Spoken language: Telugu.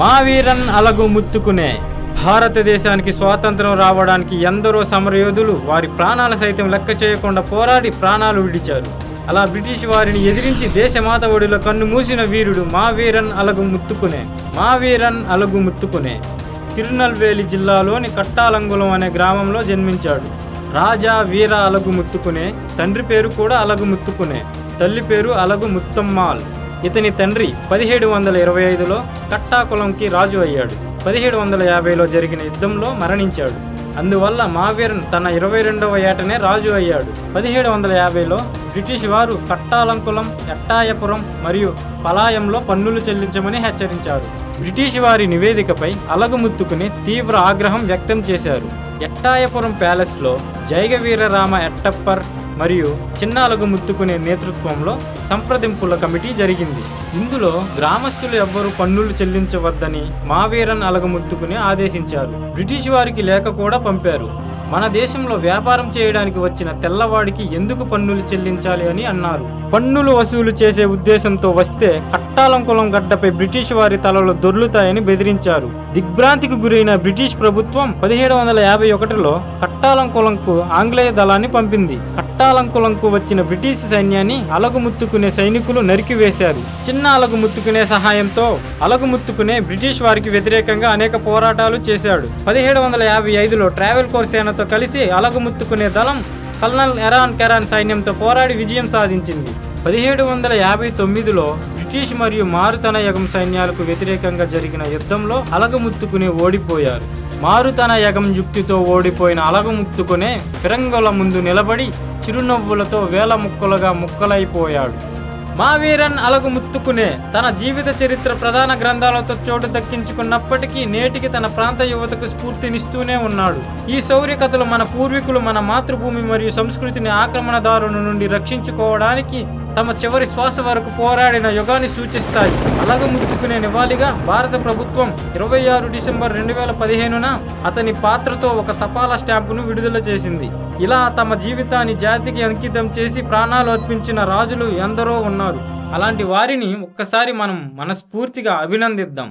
మావీరన్ అలగు ముత్తుకునే. భారతదేశానికి స్వాతంత్రం రావడానికి ఎందరో సమరయోధులు వారి ప్రాణాలు సైతం లెక్క చేయకుండా పోరాడి ప్రాణాలు విడిచారు. అలా బ్రిటిష్ వారిని ఎదిరించి దేశమాత ఒడిలో కన్ను మూసిన వీరుడు మావీరన్ అలగు ముత్తుకునే. మావీరన్ అలగు ముత్తుకునే తిరునల్వేలి జిల్లాలోని కట్టాలంగుళం అనే గ్రామంలో జన్మించాడు. రాజా వీర అలగు ముత్తుకునే తండ్రి పేరు కూడా అలగు ముత్తుకునే, తల్లి పేరు అలగు ముత్తమ్మాల్. ఇతని తండ్రి 1725లో కట్టాకులంకి రాజు అయ్యాడు. 1750లో జరిగిన యుద్ధంలో మరణించాడు. అందువల్ల మావీరన్ తన 22వ ఏటనే రాజు అయ్యాడు. 1750లో బ్రిటిష్ వారు కట్టాలంకులం, ఎట్టాయపురం మరియు పలాయంలో పన్నులు చెల్లించమని హెచ్చరించారు. బ్రిటిష్ వారి నివేదికపై అలగు ముత్తుకుని తీవ్ర ఆగ్రహం వ్యక్తం చేశారు. ఎట్టాయపురం ప్యాలెస్లో జైగవీరరామ ఎట్టప్పర్ మరియు చిన్న అలగు ముత్తుకునే నేతృత్వంలో సంప్రదింపుల కమిటీ జరిగింది. ఇందులో గ్రామస్తులు ఎవ్వరూ పన్నులు చెల్లించవద్దని మావీరన్ అలగు ముత్తుకుని ఆదేశించారు. బ్రిటిష్ వారికి లేఖ కూడా పంపారు. మన దేశంలో వ్యాపారం చేయడానికి వచ్చిన తెల్లవాడికి ఎందుకు పన్నులు చెల్లించాలి అని అన్నారు. పన్నులు వసూలు చేసే ఉద్దేశంతో వస్తే కట్టాలంకులం గడ్డపై బ్రిటిష్ వారి తలలు దొర్లుతాయని బెదిరించారు. దిగ్భ్రాంతికి గురైన బ్రిటిష్ ప్రభుత్వం 1751లో కట్టాలంకులంకు ఆంగ్లేయ దళాన్ని పంపింది. కట్టాలంకులంకు వచ్చిన బ్రిటిష్ సైన్యాన్ని అలగు ముత్తుకునే సైనికులు నరికివేశారు. చిన్న అలగు ముత్తుకునే సహాయంతో అలగు ముత్తుకునే బ్రిటిష్ వారికి వ్యతిరేకంగా అనేక పోరాటాలు చేశాడు. 1755లో ట్రావెల్కోర్ సేనతో కలిసి అలగు ముత్తుకునే దళం కల్నల్ ఎరాన్ కెరాన్ సైన్యంతో పోరాడి విజయం సాధించింది. 1759లో బ్రిటిష్ మరియు మారుతనయగం సైన్యాలకు వ్యతిరేకంగా జరిగిన యుద్ధంలో అలగు ముత్తుకునే ఓడిపోయారు. మారుతనయగం యుక్తితో ఓడిపోయిన అలగు ముత్తుకునే ఫిరంగుల ముందు నిలబడి చిరునవ్వులతో వేల ముక్కలుగా ముక్కలైపోయాడు. మావీరన్ అలగు ముత్తుకునే తన జీవిత చరిత్ర ప్రధాన గ్రంథాలతో చోటు దక్కించుకున్నప్పటికీ నేటికి తన ప్రాంత యువతకు స్ఫూర్తినిస్తూనే ఉన్నాడు. ఈ శౌర్య కథలు మన పూర్వీకులు మన మాతృభూమి మరియు సంస్కృతిని ఆక్రమణదారుల నుండి రక్షించుకోవడానికి తమ చివరి శ్వాస వరకు పోరాడిన యుగాన్ని సూచిస్తాయి. అలగు ముత్తుకునే నివాళిగా భారత ప్రభుత్వం 26 డిసెంబర్ 2015న అతని పాత్రతో ఒక తపాలా స్టాంపును విడుదల చేసింది. ఇలా తమ జీవితాన్ని జాతికి అంకితం చేసి ప్రాణాలు అర్పించిన రాజులు ఎందరో ఉన్నారు. అలాంటి వారిని ఒక్కసారి మనం మనస్ఫూర్తిగా అభినందిద్దాం.